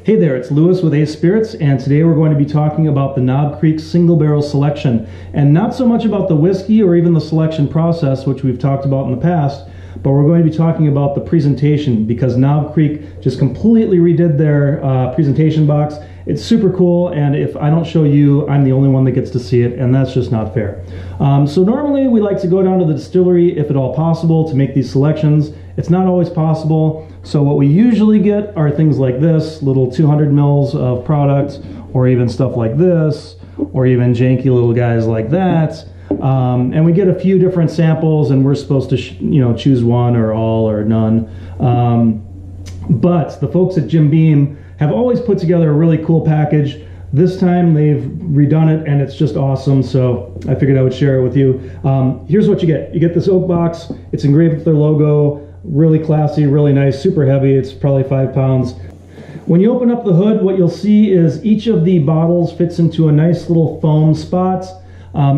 Hey there, it's Lewis with Ace Spirits, and today we're going to be talking about the Knob Creek single barrel selection, and not so much about the whiskey or even the selection process, which we've talked about in the past, but we're going to be talking about the presentation, because Knob Creek just completely redid their presentation box. It's super cool, and if I don't show you, I'm the only one that gets to see it, and that's just not fair. So normally we like to go down to the distillery, if at all possible, to make these selections. It's not always possible, so what we usually get are things like this, little 200 mils of product, or even stuff like this, or even janky little guys like that. And we get a few different samples, and we're supposed to choose one or all or none. But the folks at Jim Beam have always put together a really cool package. This time they've redone it, and it's just awesome, so I figured I would share it with you. Here's what you get. You get this oak box. It's engraved with their logo. Really classy, really nice, super heavy. It's probably 5 pounds. When you open up the hood, what you'll see is each of the bottles fits into a nice little foam spot.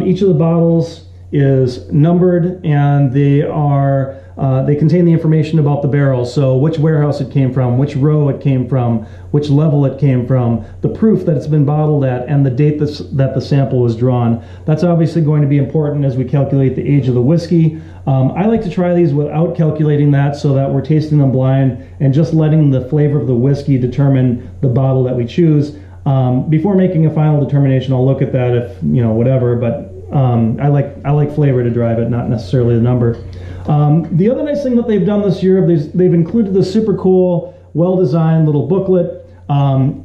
Each of the bottles is numbered, and they contain the information about the barrel. So which warehouse it came from, which row it came from, which level it came from, the proof that it's been bottled at, and the date that the sample was drawn. That's obviously going to be important as we calculate the age of the whiskey. I like to try these without calculating that, so that we're tasting them blind and just letting the flavor of the whiskey determine the bottle that we choose. Before making a final determination, I'll look at that if, whatever, but I like flavor to drive it, not necessarily the number. The other nice thing that they've done this year, they've included this super cool, well-designed little booklet.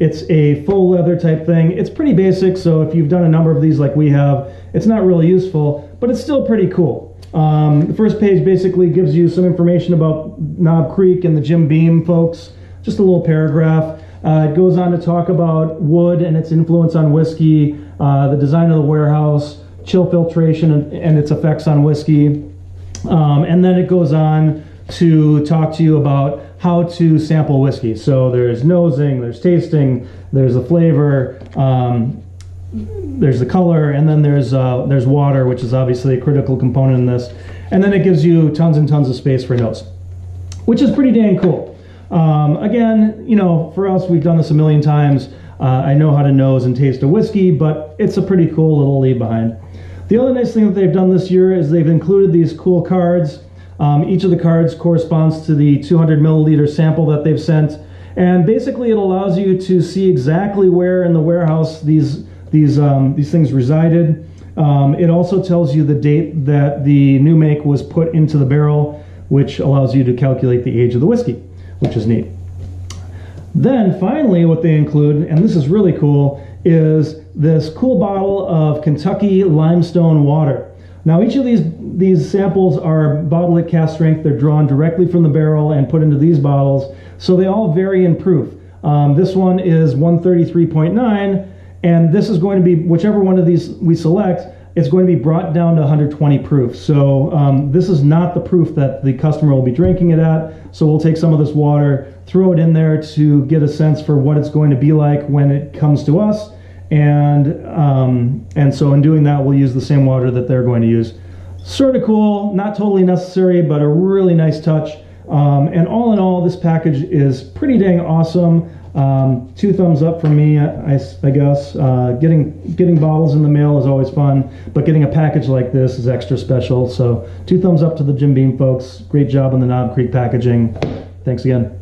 It's a faux leather type thing. It's pretty basic, so if you've done a number of these like we have, it's not really useful, but it's still pretty cool. The first page basically gives you some information about Knob Creek and the Jim Beam folks, just a little paragraph. It goes on to talk about wood and its influence on whiskey, the design of the warehouse, chill filtration and its effects on whiskey. And then it goes on to talk to you about how to sample whiskey. So there's nosing, there's tasting, there's the flavor, there's the color, and then there's water, which is obviously a critical component in this. And then it gives you tons and tons of space for notes, which is pretty dang cool. Again, for us, we've done this a million times. I know how to nose and taste a whiskey, but it's a pretty cool little leave behind. The other nice thing that they've done this year is they've included these cool cards. Each of the cards corresponds to the 200 milliliter sample that they've sent, and basically it allows you to see exactly where in the warehouse these things resided. It also tells you the date that the new make was put into the barrel, which allows you to calculate the age of the whiskey, which is neat. Then finally what they include, and this is really cool, is this cool bottle of Kentucky limestone water. Now each of these samples are bottled at cask strength. They're drawn directly from the barrel and put into these bottles, so they all vary in proof. This one is 133.9, and this is going to be, whichever one of these we select, it's going to be brought down to 120 proof. So this is not the proof that the customer will be drinking it at, so we'll take some of this water, throw it in there to get a sense for what it's going to be like when it comes to us, and so in doing that, we'll use the same water that they're going to use. Sort of cool, not totally necessary, but a really nice touch. And all in all, this package is pretty dang awesome. 2 thumbs up from me, I guess. Getting bottles in the mail is always fun, but getting a package like this is extra special. So 2 thumbs up to the Jim Beam folks. Great job on the Knob Creek packaging. Thanks again.